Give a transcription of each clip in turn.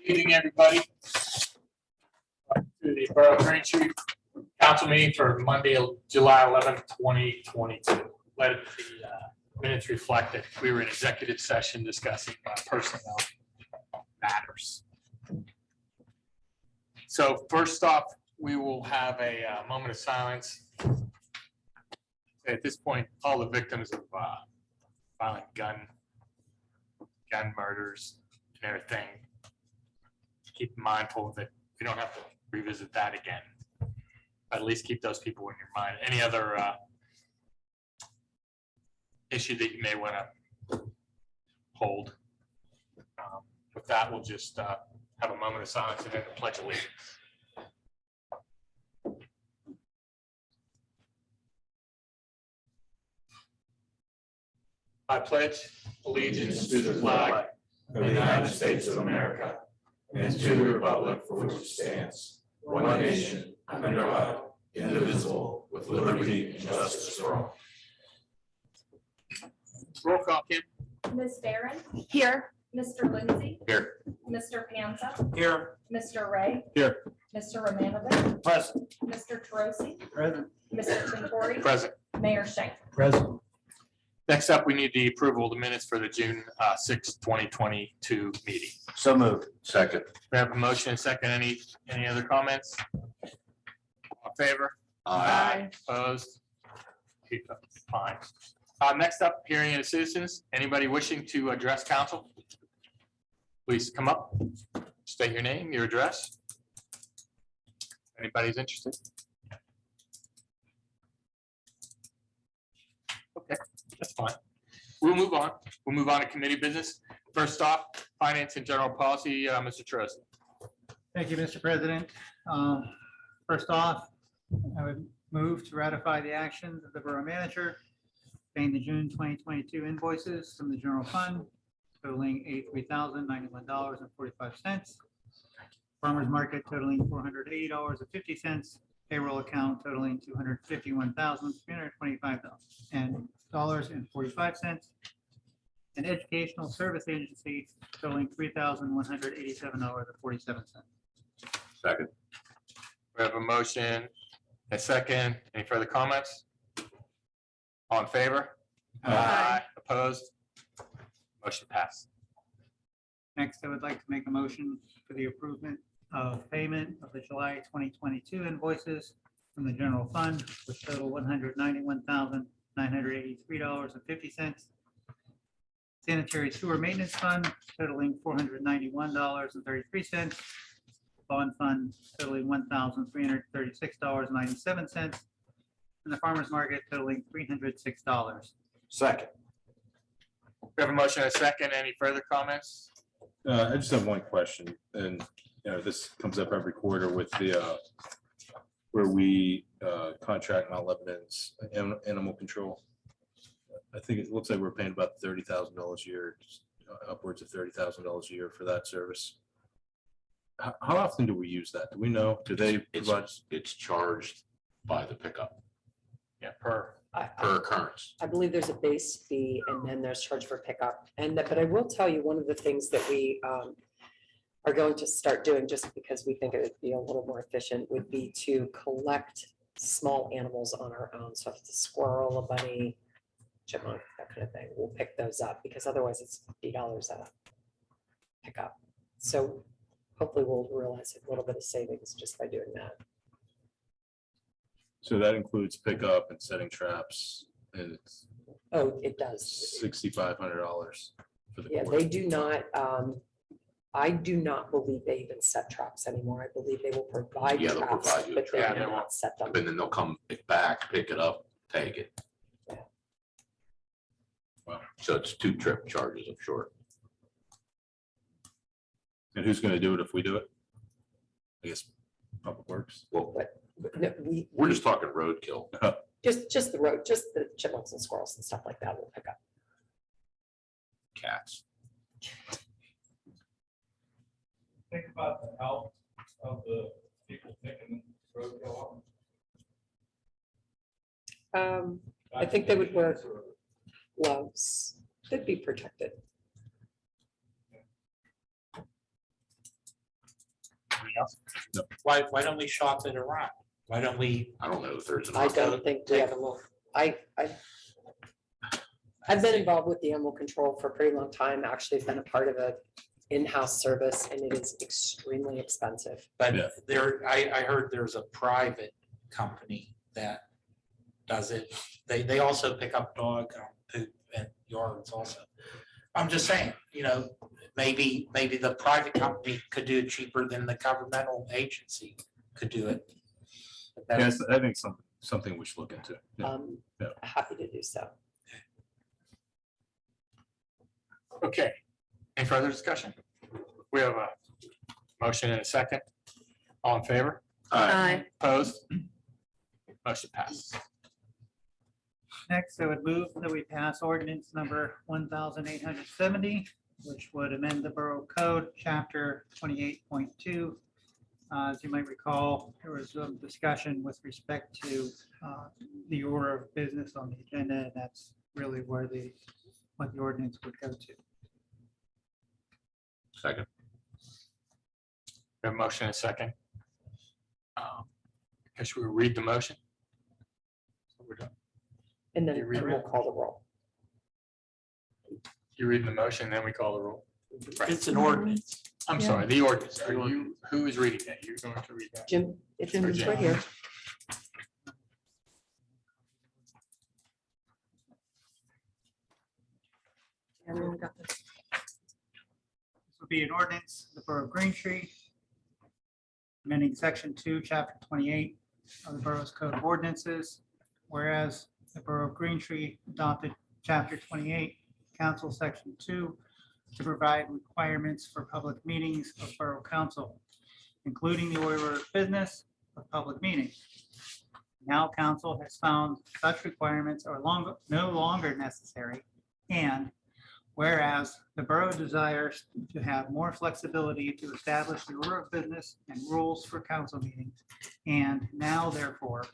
Good evening, everybody. To the Borough Green Tree Council meeting for Monday, July 11th, 2022. Let the minutes reflect that we were in executive session discussing personnel matters. So first off, we will have a moment of silence. At this point, all the victims of violent gun murders and everything, keep mindful that we don't have to revisit that again. At least keep those people in your mind. Any other issue that you may want to hold? With that, we'll just have a moment of silence and then the pledge of allegiance. I pledge allegiance to the flag of the United States of America and to the republic for which it stands, one nation, under God, indivisible, with liberty and justice for all. Roll call, Kim. Ms. Barron, Here. Mr. Lindsay, Here. Mr. Panza, Here. Mr. Ray, Here. Mr. Romanovich, Present. Mr. Troisi, Present. Mr. Tintori, Present. Mayor Shank. Present. Next up, we need the approval of the minutes for the June 6, 2022 meeting. So moved. Second. We have a motion and second. Any other comments? All in favor? Aye. Opposed? Fine. Next up, hearing of citizens. Anybody wishing to address council? Please come up, state your name, your address. Anybody's interested? Okay, that's fine. We'll move on. We'll move on to committee business. First off, finance and general policy, Mr. Troisi. Thank you, Mr. President. First off, I would move to ratify the actions of the borough manager paying the June 2022 invoices from the general fund totaling $83,091.45. Farmers market totaling $480.50. Payroll account totaling $251,325.45. An educational service agency totaling $3,187.47. Second. We have a motion, a second. Any further comments? All in favor? Aye. Opposed? Motion passed. Next, I would like to make a motion for the approval of payment of the July 2022 invoices from the general fund, which total $191,983.50. Sanitary sewer maintenance fund totaling $491.33. Bond fund totaling $1,336.97. And the farmer's market totaling $306. Second. We have a motion, a second. Any further comments? I just have one question, and this comes up every quarter with the where we contract Mount Lebanon's animal control. I think it looks like we're paying about $30,000 a year, upwards of $30,000 a year for that service. How often do we use that? Do we know? Do they provide? It's charged by the pickup Yeah, per. per occurrence. I believe there's a base fee and then there's charge for pickup. But I will tell you, one of the things that we are going to start doing, just because we think it would be a little more efficient, would be to collect small animals on our own. So if it's a squirrel, a bunny, chipmunk, that kind of thing, we'll pick those up because otherwise it's $50 a pickup. So hopefully we'll realize a little bit of savings just by doing that. So that includes pickup and setting traps, and it's Oh, it does. $6,500 for the Yeah, quarter. they do not, I do not believe they even set traps anymore. I believe they will provide Yeah, they'll traps, provide you a but they trap. will Yeah, they not set them. And then they'll come back, pick it up, take it. Wow. So it's 2-trip charges, I'm sure. And who's going to do it if we do it? I guess Public Works. Well, No, we're just talking roadkill. just the road, just the chipmunks and squirrels and stuff like that we'll pick up. Cats. Think about the health of the people picking roadkill up. I think they would wear gloves. They'd be protected. else? Why don't we shop it around? Why don't we? I don't know if there's. I don't think we have a law. I've been involved with the animal control for a pretty long time, actually been a part of a in-house service, and it is extremely expensive. But Yeah. I heard there's a private company that does it. They also pick up dog poop and yards also. I'm just saying, maybe the private company could do it cheaper than the governmental agency could do it. But Yes, that's- I think something we should look into. Yeah. Yeah. Happy to do so. Okay, any further discussion? We have a motion and a second. All in favor? Opposed? Motion passes. Next, I would move that we pass ordinance number 1870, which would amend the Borough Code, Chapter 28.2. As you might recall, there was some discussion with respect to the order of business on the agenda, and that's really where what the ordinance would go to. Second. We have a motion and a second. Guess we read the motion. We're done. And then You read we'll it? call the roll. You read the motion, then we call the roll. Right. It's an ordinance. I'm sorry, the ordinance. Who is reading that? You're going to read that? Jim, it's Or it's Jim. right here. Everyone got this? This would be an ordinance, of the Borough of Green Tree, amending Section 2, Chapter 28 of the Borough's Code of Ordinances, whereas the Borough of Green Tree adopted Chapter 28, Council Section 2, to provide requirements for public meetings of Borough Council, including the order of business of public meetings. Now, council has found such requirements are no longer necessary, and whereas the borough desires to have more flexibility to establish the order of business and rules for council meetings, and now therefore,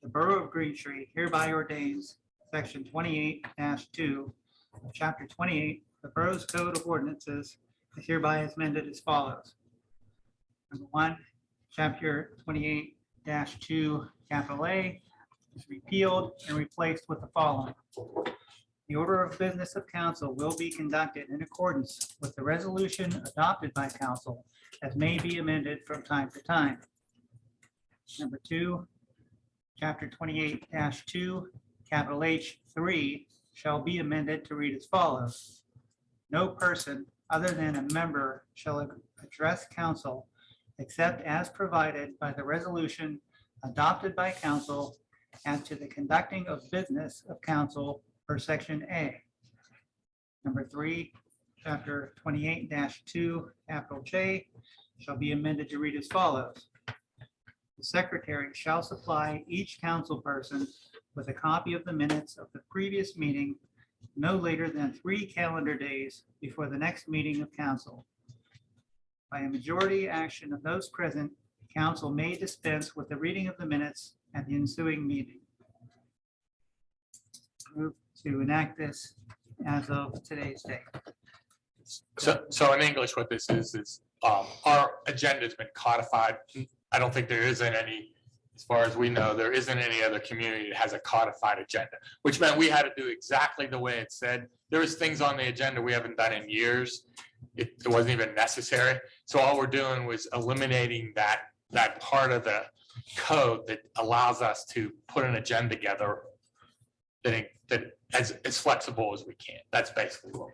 the Borough of Green Tree hereby ordains Section 28-2 of Chapter 28, the Borough's Code of Ordinances, is hereby amended as follows. Number 1, Chapter 28-2, capital A, is repealed and replaced with the following. The order of business of council will be conducted in accordance with the resolution adopted by council as may be amended from time to time. Number 2, Chapter 28-2, capital H3 shall be amended to read as follows. No person other than a member shall address council except as provided by the resolution adopted by council as to the conducting of business of council per Section A. Number 3, Chapter 28-2, capital J, shall be amended to read as follows. The secretary shall supply each council person with a copy of the minutes of the previous meeting no later than 3 calendar days before the next meeting of council. By a majority action of those present, council may dispense with the reading of the minutes at the ensuing meeting. Move to enact this as of today's date. So in English, what this is our agenda's been codified. I don't think there isn't any, as far as we know, there isn't any other community that has a codified agenda, which meant we had to do exactly the way it said. There was things on the agenda we haven't done in years. It wasn't even necessary. So all we're doing was eliminating that part of the code that allows us to put an agenda together that as flexible as we can. That's basically what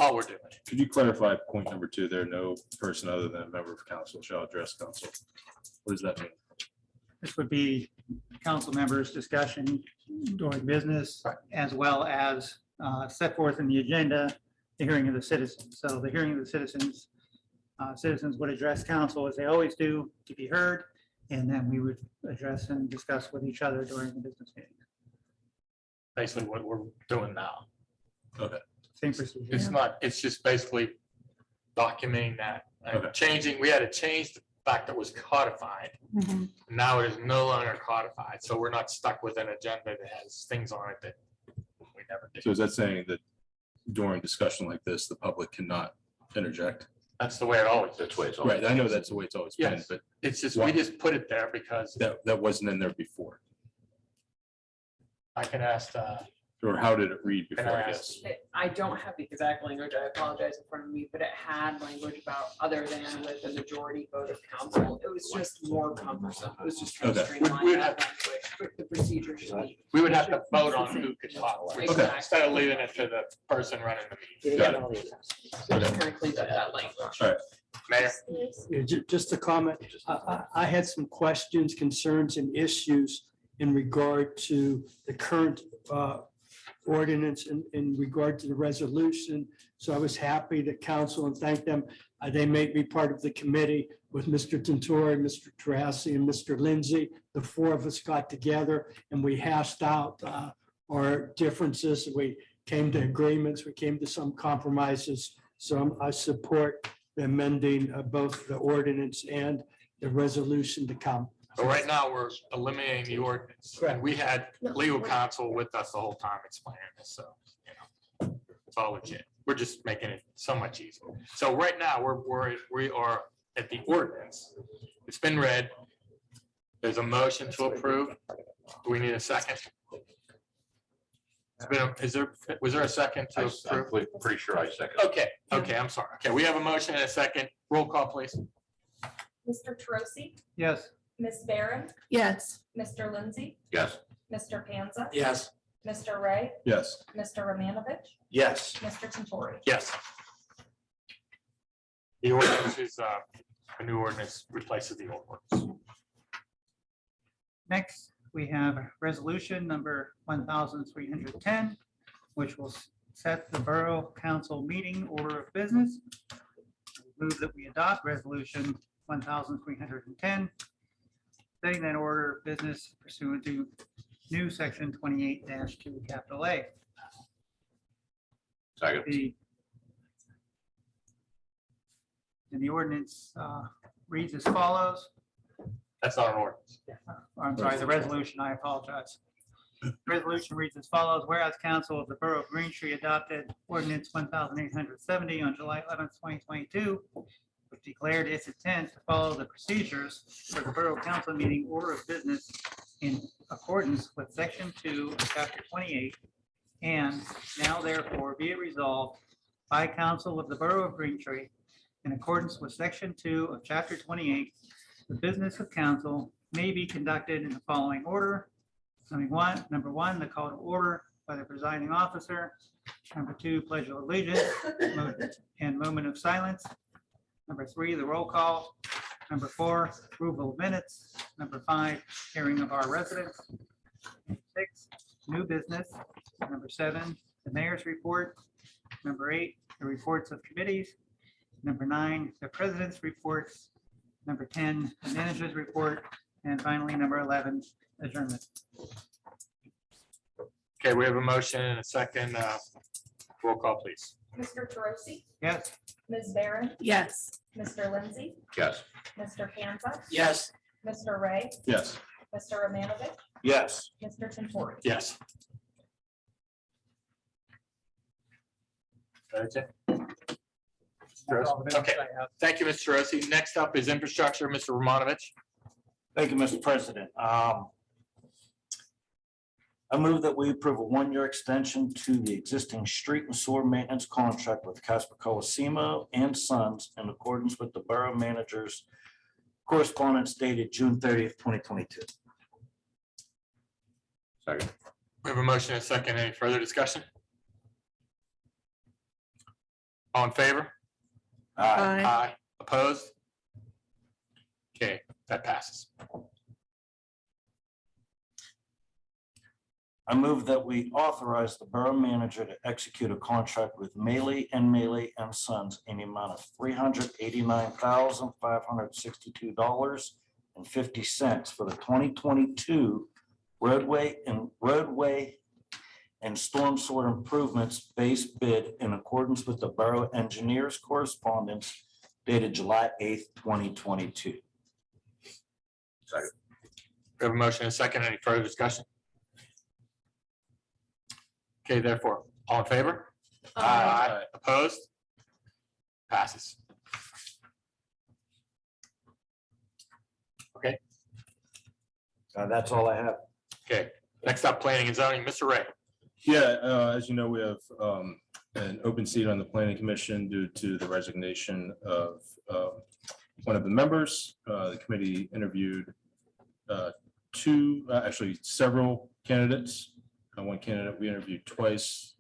all we're doing. Could you clarify point number 2 there? No person other than a member of council shall address council. What does that mean? This would be council members' discussion during business as well as set forth in the agenda, the hearing of the citizens. So the hearing of the citizens, citizens would address council as they always do to be heard, and then we would address and discuss with each other during the business meeting. Basically what we're doing now. Okay. Same procedure. It's just basically documenting that. Okay. We had to change the fact that it was codified. Now it is no longer codified, so we're not stuck with an agenda that has things on it that we never did. So is that saying that during discussion like this, the public cannot interject? That's the way it always is. That's the way it's always. Right, I know that's the way it's always been, Yes. but It's just, we just put it there because that wasn't in there before. I can ask, Or how did it read Can before, I I ask- guess? I don't have the exact language, I apologize in front of me, but it had language about other than with the majority vote of council. It was just more cumbersome. It was just trying to Okay. streamline We'd that language, but the procedure should be. we would have to vote on who could talk. Exactly. Instead of leaving it to the person running the meeting. You Got get it. all the attachments. So just kind of cleaned up that language. Mayor, Yeah, just a comment. I had some questions, concerns, and issues in regard to the current ordinance in regard to the resolution. So I was happy that council, and thank them, they made me part of the committee with Mr. Tintori, Mr. Tarasi, and Mr. Lindsay. The four of us got together and we hashed out our differences. We came to agreements, we came to some compromises. So I support the amending both the ordinance and the resolution to come. but right now, we're eliminating the ordinance. And we had legal counsel with us the whole time explaining this, so, you know, it's all legit. We're just making it so much easier. So right now, we are at the ordinance. It's been read. There's a motion to approve. Do we need a second? Was there a second to approve? Pretty sure I second. Okay, I'm sorry. Okay, we have a motion and a second. Roll call, please. Mr. Troisi, Yes. Ms. Barron, Yes. Mr. Lindsay, Yes. Mr. Panza, Yes. Mr. Ray, Yes. Mr. Romanovich, Yes. Mr. Tintori. Yes. The ordinance is, a new ordinance replaces the old ordinance. Next, we have resolution number 1310, which will set the Borough Council meeting order of business. Move that we adopt resolution 1310, setting that order of business pursuant to new section 28-2 capital A. Second. The ordinance reads as follows. That's not an ordinance. I'm sorry, the resolution, I apologize. Resolution reads as follows, whereas council of the Borough of Green Tree adopted ordinance 1870 on July 11th, 2022, which declared its intent to follow the procedures for the Borough Council meeting order of business in accordance with section 2 of chapter 28, and now therefore be it resolved by council of the Borough of Green Tree in accordance with section 2 of chapter 28, the business of council may be conducted in the following order. Number one, the call to order by the presiding officer. Number two, pledge of allegiance and moment of silence. Number three, the roll call. Number four, approval of minutes. Number five, hearing of our residents. Six, new business. Number seven, the mayor's report. Number eight, the reports of committees. Number nine, the president's reports. Number 10, the manager's report. And finally, number 11, adjournment. Okay, we have a motion and a second. Roll call, please. Mr. Troisi, Yes. Ms. Barron, Yes. Mr. Lindsay, Yes. Mr. Panza, Yes. Mr. Ray, Yes. Mr. Romanovich, Yes. Mr. Tintori. Yes. Okay. Okay, thank you, Mr. Rossi. Next up is infrastructure, Mr. Romanovich. Thank you, Mr. President. I move that we approve a one-year extension to the existing street and sewer maintenance contract with Casper Colosimo and Sons in accordance with the borough manager's correspondence dated June 30th, 2022. Second. We have a motion and a second. Any further discussion? All in favor? Aye. Opposed? Okay, that passes. I move that we authorize the borough manager to execute a contract with Mealy and Sons in the amount of $389,562.50 for the 2022 roadway and storm sewer improvements base bid in accordance with the borough engineer's correspondence dated July 8th, 2022. We have a motion and a second. Any further discussion? Okay, therefore, all in favor? Opposed? Passes. That's all I have. Okay, next up, planning and zoning, Mr. Ray. Yeah, as you know, we have an open seat on the planning commission due to the resignation of one of the members. The committee interviewed several candidates. One candidate we interviewed twice.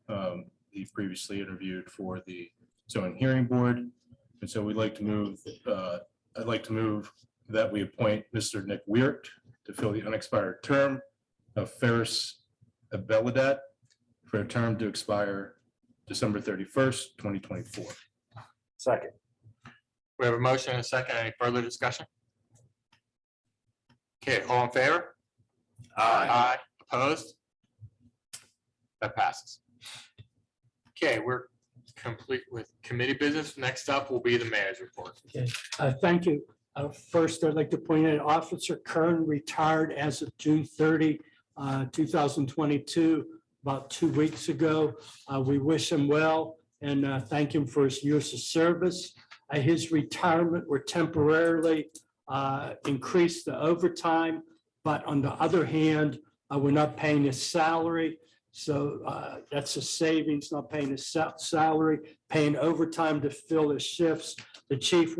He previously interviewed for the zoning hearing board. And so we'd like to move, I'd like to move that we appoint Mr. Nick Weir to fill the unexpired term of Ferris Abeladat for a term to expire December 31st, 2024. Second. We have a motion and a second. Any further discussion? Okay, all in favor? Aye. Opposed? That passes. Okay, we're complete with committee business. Next up will be the manager's report. Thank you. First, I'd like to point out Officer Kern retired as of June 30, 2022, about 2 weeks ago. We wish him well and thank him for his years of service. His retirement were temporarily increased the overtime, but on the other hand, we're not paying his salary. So that's a savings, not paying his salary, paying overtime to fill his shifts. The chief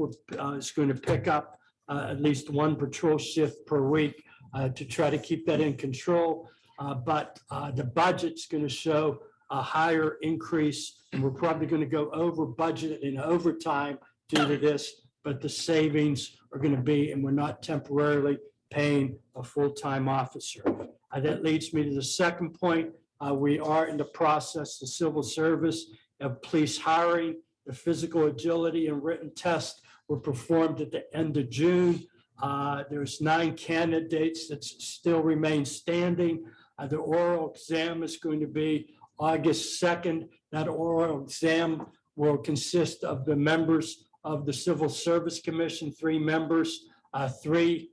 is going to pick up at least one patrol shift per week to try to keep that in control. But the budget's going to show a higher increase, and we're probably going to go over budget in overtime due to this, but the savings are going to be, and we're not temporarily paying a full-time officer. That leads me to the second point. We are in the process of civil service of police hiring. The physical agility and written tests were performed at the end of June. There's 9 candidates that still remain standing. The oral exam is going to be August 2nd. That oral exam will consist of the members of the Civil Service Commission, 3 members, 3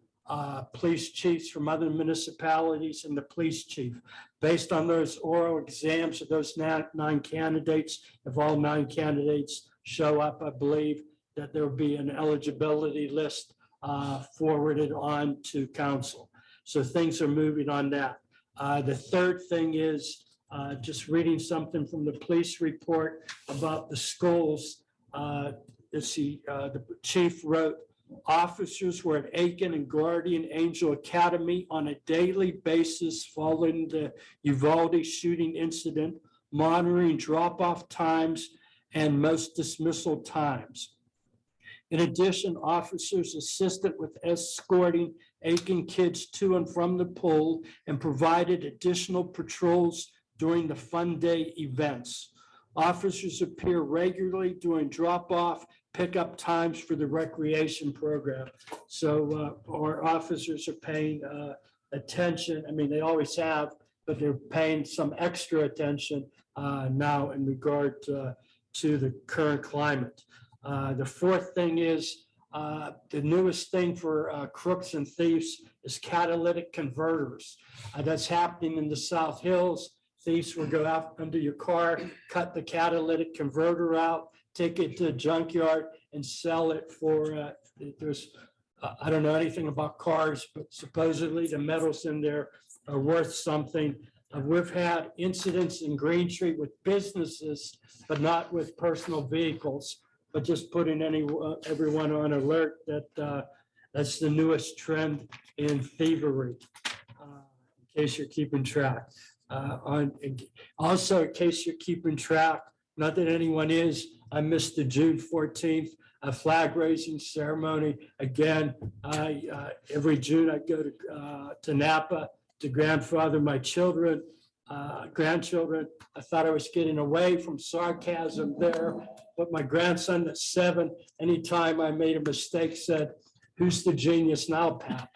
police chiefs from other municipalities, and the police chief. Based on those oral exams of those 9 candidates, if all 9 candidates show up, I believe that there will be an eligibility list forwarded on to council. So things are moving on that. The third thing is just reading something from the police report about the schools. The chief wrote, officers were at Aiken and Guardian Angel Academy on a daily basis following the Uvalde shooting incident, monitoring drop-off times and most dismissal times. In addition, officers assisted with escorting Aiken kids to and from the pool and provided additional patrols during the fun day events. Officers appear regularly during drop-off, pickup times for the recreation program. So our officers are paying attention. I mean, they always have, but they're paying some extra attention now in regard to the current climate. The fourth thing is the newest thing for crooks and thieves is catalytic converters. That's happening in the South Hills. Thieves will go out under your car, cut the catalytic converter out, take it to the junkyard and sell it for, I don't know anything about cars, but supposedly the metals in there are worth something. We've had incidents in Green Tree with businesses, but not with personal vehicles, but just putting everyone on alert that that's the newest trend in thievery, in case you're keeping track. Also, in case you're keeping track, not that anyone is, I missed the June 14th flag raising ceremony. Again, every June I go to Napa to grandfather my grandchildren. I thought I was getting away from sarcasm there, but my grandson that's 7, anytime I made a mistake said, "Who's the genius now, Pat?"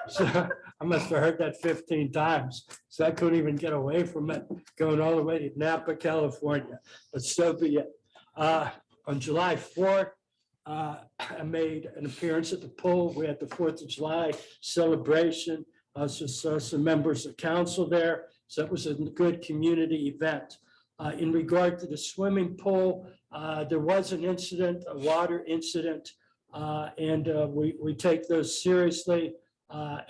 So I must have heard that 15 times. So I couldn't even get away from it, going all the way to Napa, California. But so be it. On July 4th, I made an appearance at the pool. We had the 4th of July celebration. I also saw some members of council there. So it was a good community event. In regard to the swimming pool, there was an incident, a water incident, and we take those seriously.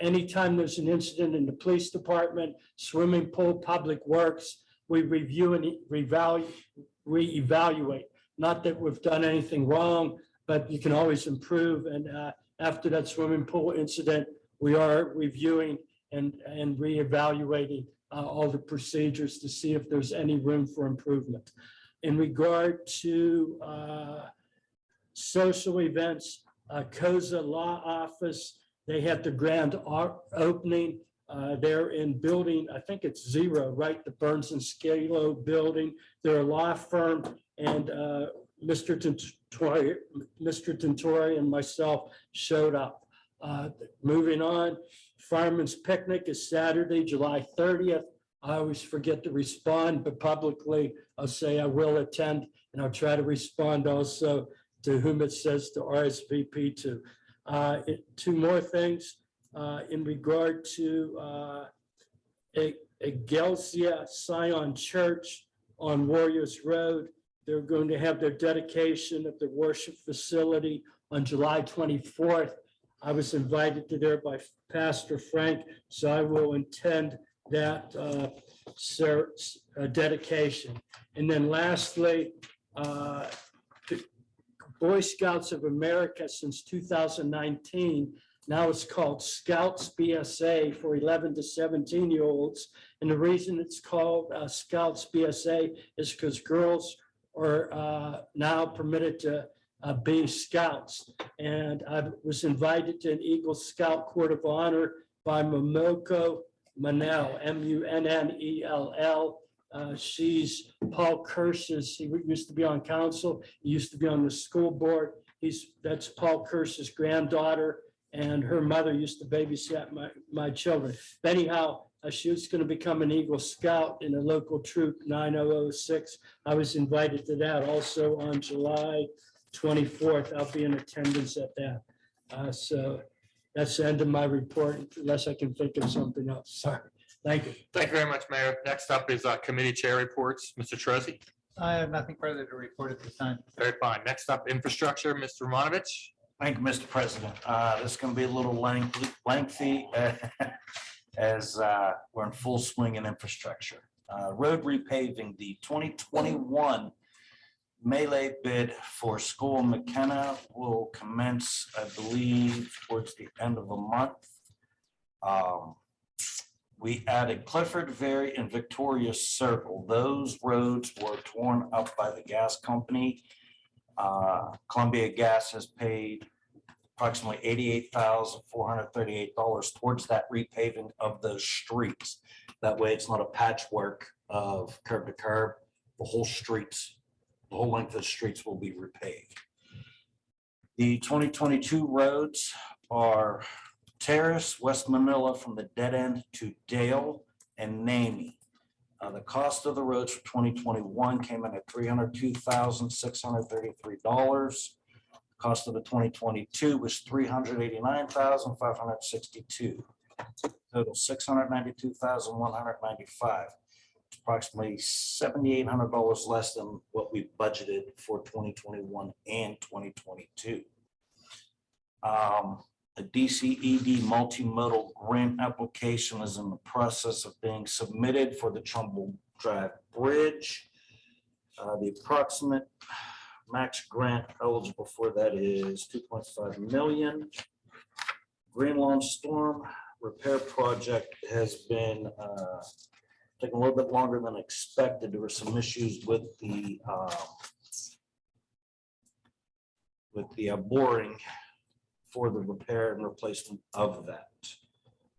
Anytime there's an incident in the police department, swimming pool, public works, we review and reevaluate. Not that we've done anything wrong, but you can always improve. And after that swimming pool incident, we are reviewing and reevaluating all the procedures to see if there's any room for improvement. In regard to social events, COSA Law Office, they had the grand opening. They're in building, I think it's 0, right? The Burns and Scalo building. They're a law firm, and Mr. Tintori and myself showed up. Moving on, Fireman's Picnic is Saturday, July 30th. I always forget to respond, but publicly I'll say I will attend, and I'll try to respond also to whom it says to RSVP to. 2 more things in regard to Excelsia Zion Church on Warriors Road. They're going to have their dedication at the worship facility on July 24th. I was invited to there by Pastor Frank, so I will attend that dedication. And then lastly, Boy Scouts of America since 2019, now it's called Scouts BSA for 11 to 17-year-olds. And the reason it's called Scouts BSA is because girls are now permitted to be scouts. And I was invited to an Eagle Scout Court of Honor by Momoko Manel, Munnell. She's Paul Kirsch's, he used to be on council, he used to be on the school board. That's Paul Kirsch's granddaughter, and her mother used to babysit my children. But anyhow, she was going to become an Eagle Scout in a local troop 9006. I was invited to that also on July 24th. I'll be in attendance at that. So that's the end of my report, unless I can think of something else. Sorry. Thank you. Thank you very much, Mayor. Next up is committee chair reports. Mr. Trozi. I have nothing further to report at this time. Very fine. Next up, infrastructure, Mr. Romanovich. Thank you, Mr. President. This is going to be a little lengthy as we're in full swing in infrastructure. Road repaving, the 2021 melee bid for School McKenna will commence, I believe, towards the end of the month. We added Clifford, Very, and Victoria Circle. Those roads were torn up by the gas company. Columbia Gas has paid approximately $88,438 towards that repaving of those streets. That way it's not a patchwork of curb to curb. The whole streets, the whole length of the streets will be repaved. The 2022 roads are Terrace, West Manila from the dead end to Dale and Namie. The cost of the roads for 2021 came in at $302,633. Cost of the 2022 was $389,562. Total $692,195. It's approximately $7,800 less than what we budgeted for 2021 and 2022. A DCED multimodal grant application is in the process of being submitted for the Trumbull Drive Bridge. The approximate max grant eligible for that is $2.5 million. Green Lawn Storm Repair Project has been taking a little bit longer than expected. There were some issues with the boring for the repair and replacement of that.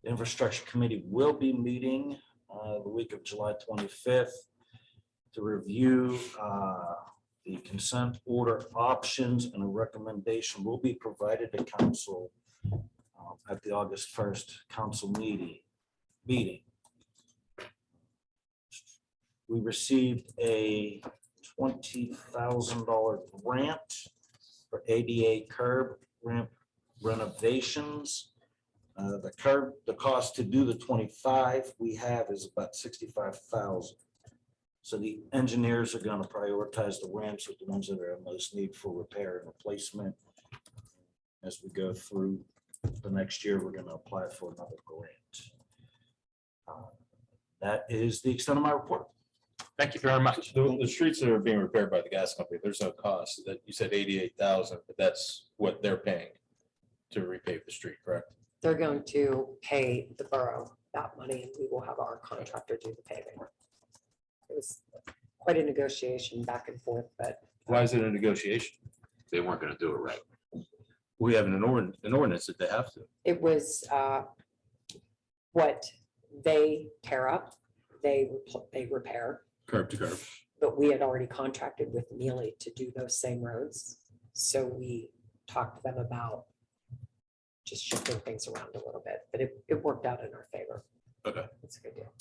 The Infrastructure Committee will be meeting the week of July 25th to review the consent order options, and a recommendation will be provided to council at the August 1st council meeting. We received a $20,000 grant for ADA curb ramp renovations. The cost to do the 25 we have is about $65,000. So the engineers are going to prioritize the ramps with the ones that are in most need for repair and replacement as we go through the next year, we're gonna apply for another grant. That is the extent of my report. Thank you very much. The streets that are being repaired by the gas company, there's no cost. That you said 88,000, but that's what they're paying to repave the street, correct? They're going to pay the borough that money and we will have our contractor do the paving. It was quite a negotiation back and forth, but Why is it a negotiation? They weren't gonna do it right. We have an ordinance that they have to. it was what they tear up, they repair. Curb to curb. But we had already contracted with Neely to do those same roads. So we talked to them about just shifting things around a little bit, but it worked out in our favor. Okay. That's a good deal.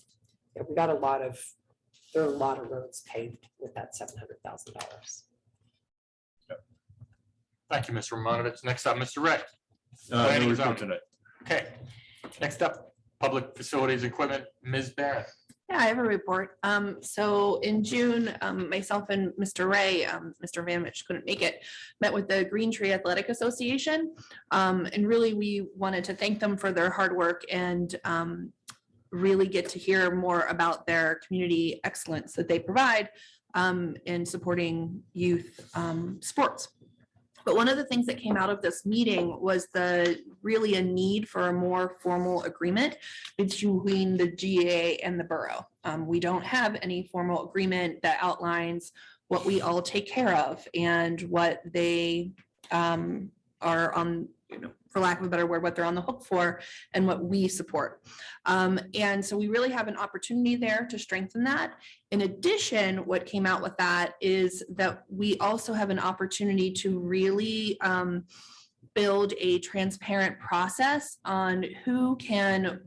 Yeah, we got there are a lot of roads paved with that $700,000. Thank you, Mr. Romanovich. Next up, Mr. Ray. No Planning report zone. tonight. Okay. Next up, public facilities equipment, Ms. Barron. Yeah, I have a report. So in June, myself and Mr. Ray, Mr. Vanovich couldn't make it, met with the Green Tree Athletic Association. And really, we wanted to thank them for their hard work and really get to hear more about their community excellence that they provide in supporting youth sports. But one of the things that came out of this meeting was really a need for a more formal agreement between the GA and the borough. We don't have any formal agreement that outlines what we all take care of and what they are on, for lack of a better word, what they're on the hook for and what we support. And so we really have an opportunity there to strengthen that. In addition, what came out with that is that we also have an opportunity to really build a transparent process on who can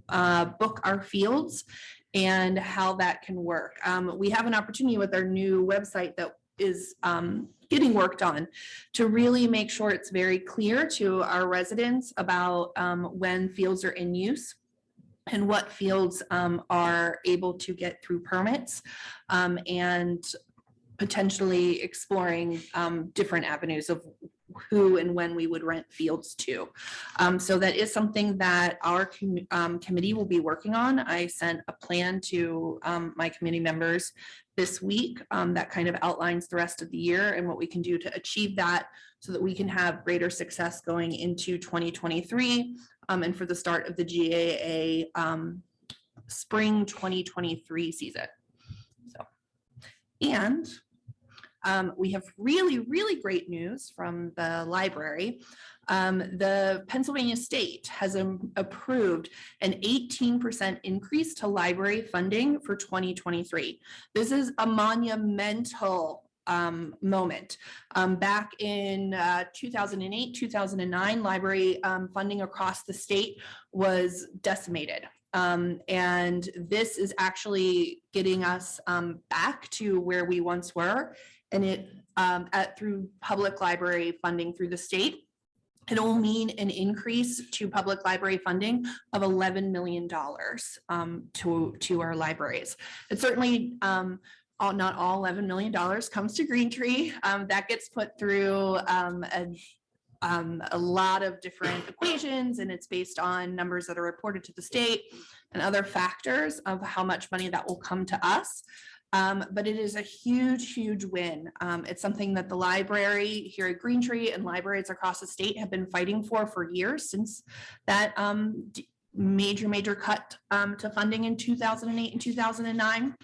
book our fields and how that can work. We have an opportunity with our new website that is getting worked on to really make sure it's very clear to our residents about when fields are in use and what fields are able to get through permits and potentially exploring different avenues of who and when we would rent fields to. So that is something that our committee will be working on. I sent a plan to my committee members this week that kind of outlines the rest of the year and what we can do to achieve that so that we can have greater success going into 2023 and for the start of the GAA spring 2023 season. So, and we have really, really great news from the library. The Pennsylvania State has approved an 18% increase to library funding for 2023. This is a monumental moment. Back in 2008, 2009, library funding across the state was decimated. And this is actually getting us back to where we once were. And it through public library funding through the state, it will mean an increase to public library funding of $11 million to our libraries. It certainly not all $11 million comes to Green Tree. That gets put through a lot of different equations, and it's based on numbers that are reported to the state and other factors of how much money that will come to us. But it is a huge, huge win. It's something that the library here at Green Tree and libraries across the state have been fighting for years since that major cut to funding in 2008 and 2009.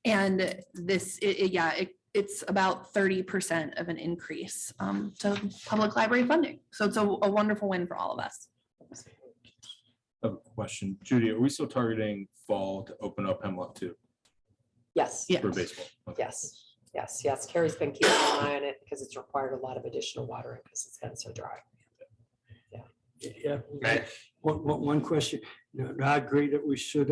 And this, it's about 30% of an increase to public library funding. So it's a wonderful win for all of us. I have a question. Judy, are we still targeting fall to open up Hemlock 2 Yes, for baseball? Okay. yes. Carrie's been keeping an eye on it because it's required a lot of additional watering because it's been so dry. Yeah. Right. One question. I agree that we should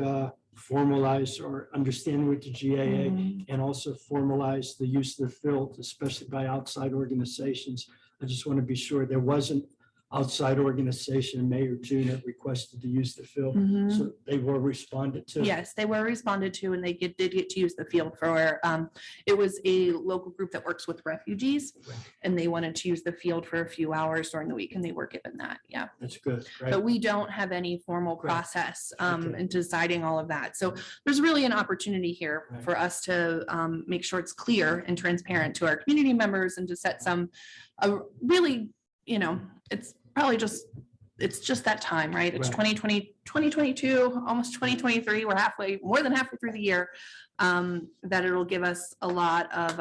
formalize or understand with the GAA and also formalize the use of the field, especially by outside organizations. I just want to be sure there wasn't outside organization, May or June, that requested to use the field. Mhm. So they were responded to. Yes, they were responded to and they did get to use the field for, it was a local group that works with refugees. And they wanted to use the field for a few hours during the week and they were given that, yeah. That's good, right? But we don't have any formal Right. process Okay. in deciding all of that. So there's really an opportunity here Right. for us to make sure it's clear and transparent to our community members and to set some, really, it's probably it's just that time, right? It's Right. 2020, 2022, almost 2023. We're more than halfway through the year. That it'll give us a lot of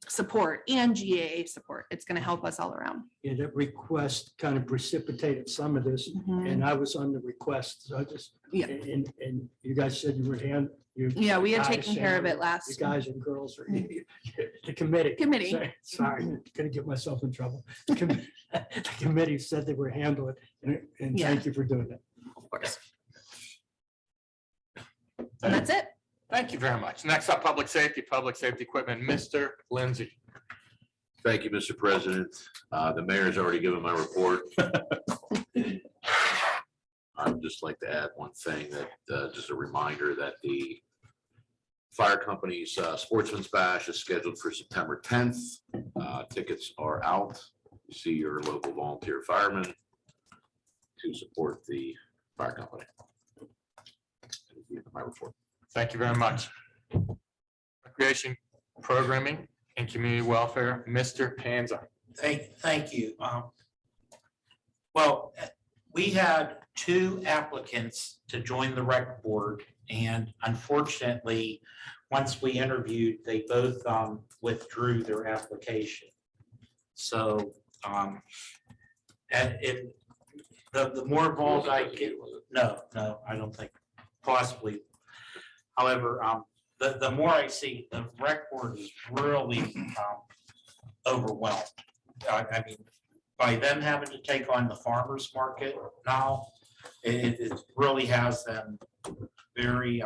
support and GAA support. It's going to help us all around. Yeah, that request kind of precipitated some of this, Mhm. and I was on the request, so I just, Yeah. and you guys said you were Yeah, we had guys taken care of handled it last. You guys and girls are, the committee. Committee. Sorry, gonna get myself in trouble. The committee said they were handling it, and Yeah. thank you for doing that. Of course. And that's it. Thank you very much. Next up, public safety equipment, Mr. Lindsay. Thank you, Mr. President. The mayor's already given my report. I'd just like to add one thing that, just a reminder that the fire company's Sportsman's Bash is scheduled for September 10th. Tickets are out. See your local volunteer firemen to support the fire company. My report. Thank you very much. Recreation, programming, and community welfare, Mr. Panza. Thank you. Well, we had 2 applicants to join the rec board, and unfortunately, once we interviewed, they both withdrew their application. So, and the more involved I get, no, I don't think, possibly. However, the more I see, the rec board is really overwhelmed. I mean, by them having to take on the farmer's market now, it really has them very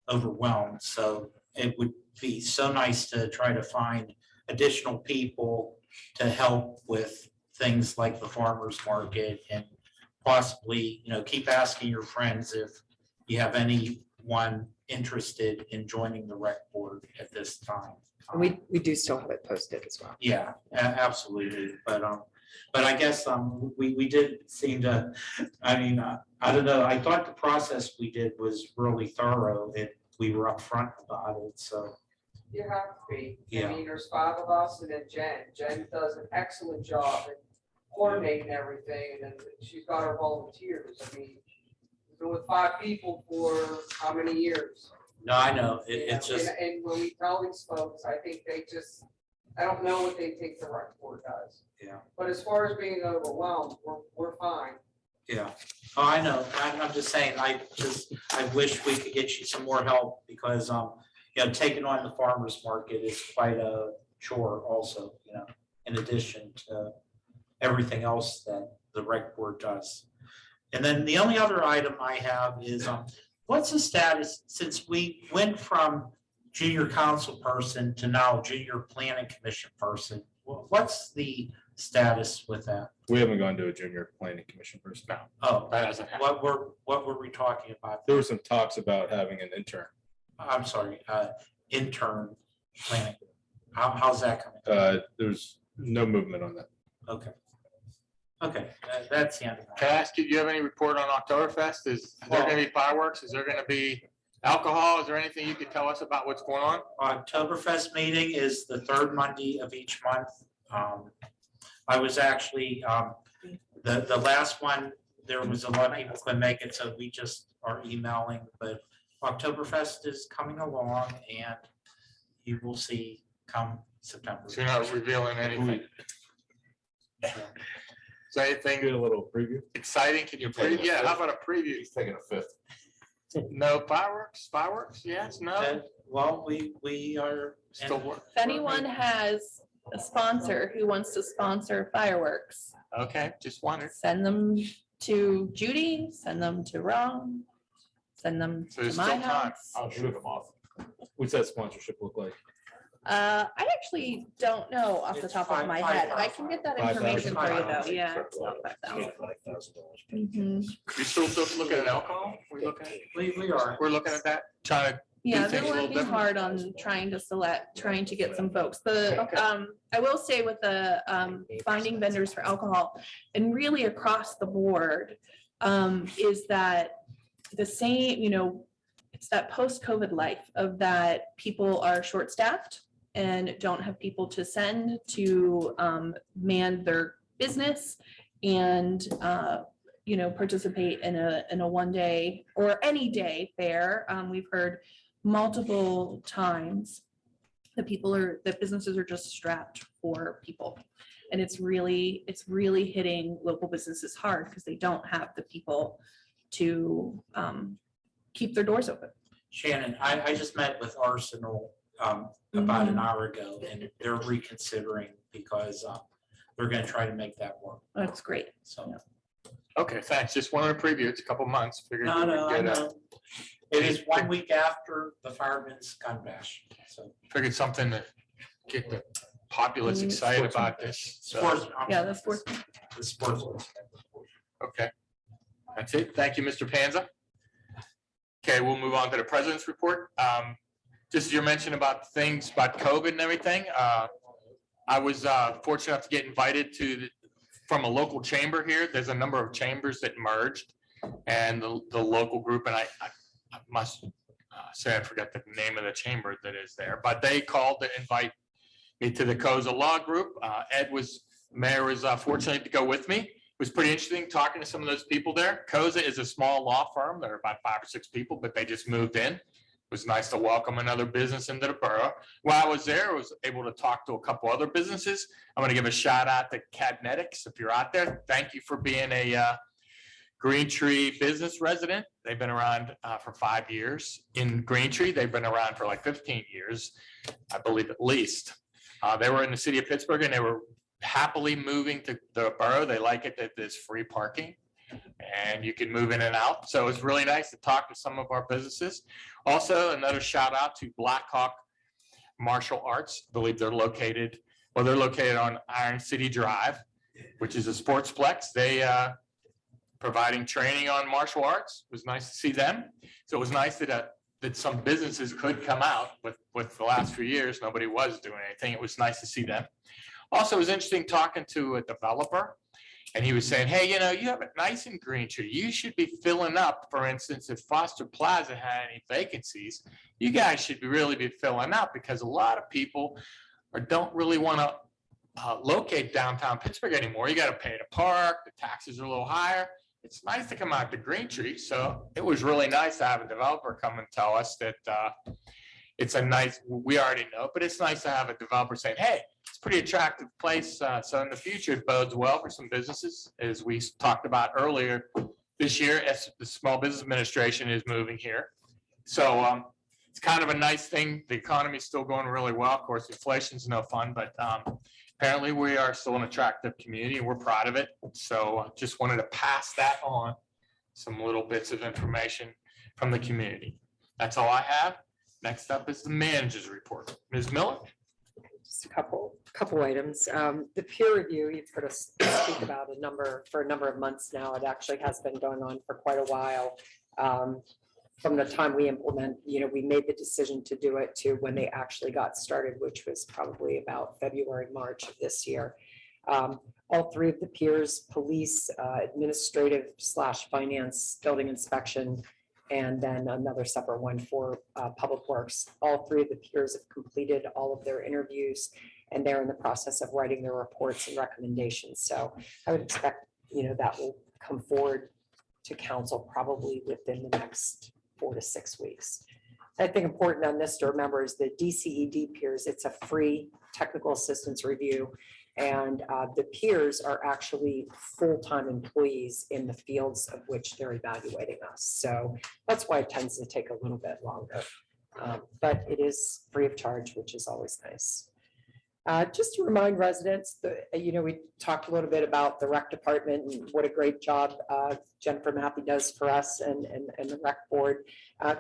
overwhelmed. So it would be so nice to try to find additional people to help with things like the farmer's market, and possibly, keep asking your friends if you have anyone interested in joining the rec board at this time. And we do still have it posted as well. Yeah, absolutely. But I guess we did seem to, I don't know, I thought the process we did was really thorough, and we were upfront about it, so. You have to be. Yeah. I mean, there's 5 of us and then Jen. Jen does an excellent job at coordinating everything, and then she's got her volunteers. I mean, we've been with 5 people for how many years? No, I know, You it's know, just, And when we tell these folks, I think I don't know what they think the rec board does. yeah, But as far as being overwhelmed, we're fine. yeah. Oh, I know, I'm just saying, I wish we could get you some more help, because, taking on the farmer's market is quite a chore also, in addition to everything else that the rec board does. And then the only other item I have is, what's the status, since we went from junior council person to now junior planning commission person, what's the status with that? We haven't gone to a junior planning commission person now. Oh, That hasn't happened. what were we talking about? There were some talks about having an intern. I'm sorry, intern planning. How's that coming? There's no movement on that. Okay. Okay, that's the end of Can I that. ask you, do you have any report on Oktoberfest? Is there gonna be fireworks? Is there gonna be alcohol? Is there anything you could tell us about what's going on? Oktoberfest meeting is the 3rd Monday of each month. I was actually, the last one, there was a lot of people couldn't make it, so we just are emailing, but Oktoberfest is coming along, and you will see come September. So you're not revealing anything. Is there anything Get a little preview. exciting? Can you preview? Yeah, how about a preview? He's taking a 5th. No fireworks? Fireworks? Yes, no? Well, we are. Still work. If anyone has a sponsor who wants to sponsor fireworks, Okay, just wondered. send them to Judy, send them to Ron, send them So to there's my still time. house. I'll shoot him off. What's that sponsorship look like? I actually don't know off the It's top of my head. I can get that 5,000. information for you though, 5,000. yeah. It's about 5,000. Mhm. You still looking at alcohol? We looking at, We are. we're looking at that, trying to Yeah, things they're a little working different. hard on trying to get some folks. Okay. I will say with the, finding vendors for alcohol and really across the board, is that the same, it's that post-COVID life of that people are short-staffed and don't have people to send to, man their business and, participate in a one day or any day fair. We've heard multiple times that businesses are just strapped for people. And it's really hitting local businesses hard because they don't have the people to keep their doors open. Shannon, I just met with Arsenal about an hour ago, and they're reconsidering because they're gonna try to make that work. That's great. So, Okay, thanks. Just wanted to preview. It's a couple months. Figured no, we would no, I get know. It is 1 week after the fireman's gun bash, so. figured something to get the populace excited about this. So, Sports. Yeah, that's sports. The sports. okay. That's it. Thank you, Mr. Panza. Okay, we'll move on to the president's report. Just your mention about things about COVID and everything. I was fortunate enough to get invited from a local chamber here. There's a number of chambers that merged, and the local group, and I must say I forgot the name of the chamber that is there, but they called to invite me to the COSA Law Group. Mayor was fortunate to go with me. It was pretty interesting talking to some of those people there. COSA is a small law firm. There are about 5 or 6 people, but they just moved in. It was nice to welcome another business into the borough. While I was there, I was able to talk to a couple other businesses. I'm going to give a shout out to Cadnetics. If you're out there, thank you for being a Green Tree business resident. They've been around for 5 years. In Green Tree, they've been around for like 15 years, I believe at least. They were in the city of Pittsburgh and they were happily moving to the borough. They like it that there's free parking and you can move in and out. So it's really nice to talk to some of our businesses. Also, another shout out to Blackhawk Martial Arts. I believe they're located on Iron City Drive, which is a sportsplex. They providing training on martial arts. It was nice to see them. So it was nice that some businesses could come out with the last few years. Nobody was doing anything. It was nice to see them. Also, it was interesting talking to a developer, and he was saying, hey, you have it nice in Green Tree. You should be filling up, for instance, if Foster Plaza had any vacancies, you guys should really be filling up because a lot of people don't really want to locate downtown Pittsburgh anymore. You got to pay to park. The taxes are a little higher. It's nice to come out to Green Tree. So it was really nice to have a developer come and tell us that we already know, but it's nice to have a developer saying, hey, it's a pretty attractive place. So in the future, it bodes well for some businesses, as we talked about earlier this year, as the Small Business Administration is moving here. So it's kind of a nice thing. The economy is still going really well. Of course, inflation's no fun, but apparently we are still an attractive community and we're proud of it. So just wanted to pass that on, some little bits of information from the community. That's all I have. Next up is the manager's report. Ms. Miller? Just a couple items. The peer review, you've heard us speak about for a number of months now. It actually has been going on for quite a while. From the time we we made the decision to do it to when they actually got started, which was probably about February, March of this year. All 3 of the peers, police, administrative/finance, building inspection, and then another separate one for public works. All 3 of the peers have completed all of their interviews and they're in the process of writing their reports and recommendations. So I would expect, that will come forward to council probably within the next 4 to 6 weeks. I think important on this to remember is the DCED peers. It's a free technical assistance review. And the peers are actually full-time employees in the fields of which they're evaluating us. So that's why it tends to take a little bit longer. But it is free of charge, which is always nice. Just to remind residents that, we talked a little bit about the rec department and what a great job Jennifer Mappy does for us and the rec board.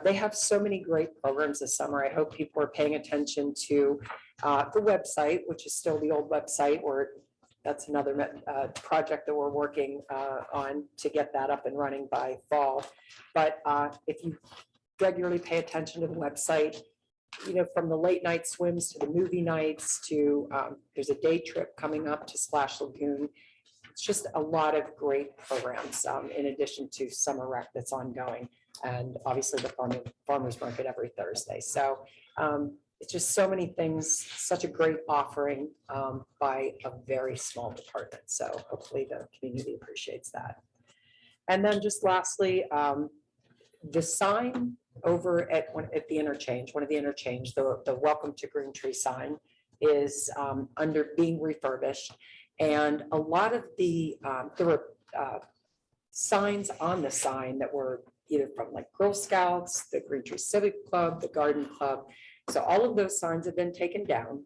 They have so many great programs this summer. I hope people are paying attention to the website, which is still the old website, or that's another project that we're working on to get that up and running by fall. But if you regularly pay attention to the website, from the late night swims to the movie nights to there's a day trip coming up to Splash Lagoon. It's just a lot of great programs in addition to summer rec that's ongoing, and obviously the farmers market every Thursday. So it's just so many things, such a great offering by a very small department. So hopefully the community appreciates that. And then just lastly, the sign over at the interchange, one of the interchange, the welcome to Green Tree sign is under being refurbished. And a lot of there were signs on the sign that were either from like Girl Scouts, the Green Tree Civic Club, the Garden Club. So all of those signs have been taken down,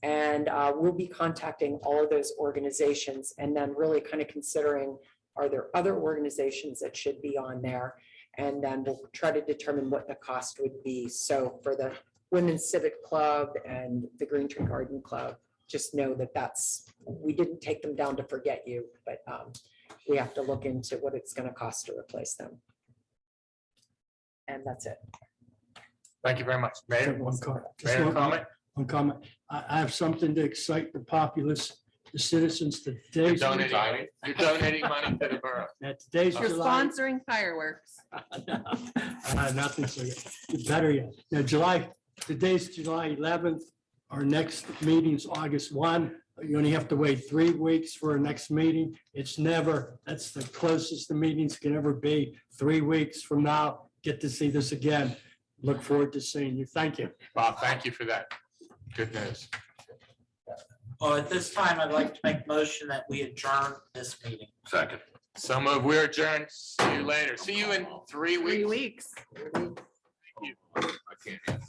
and we'll be contacting all of those organizations and then really kind of considering, are there other organizations that should be on there? And then we'll try to determine what the cost would be. So for the Women's Civic Club and the Green Tree Garden Club, just know that we didn't take them down to forget you, but we have to look into what it's going to cost to replace them. And that's it. Thank you very much. Mayor, One comment. Mayor, comment? One comment. I have something to excite the populace, the citizens You're today. donating money to the borough. At today's You're July. sponsoring fireworks. Nothing so good. Better yet. Now, today's July 11th. Our next meeting's August 1. You only have to wait 3 weeks for our next meeting. That's the closest the meetings can ever be. 3 weeks from now, get to see this again. Look forward to seeing you. Thank you. Bob, thank you for that. Good news. Well, at this time, I'd like to make a motion that we adjourn this meeting. Second. So move. We're adjourned. See you later. See you in 3 weeks. 3 weeks. I can't.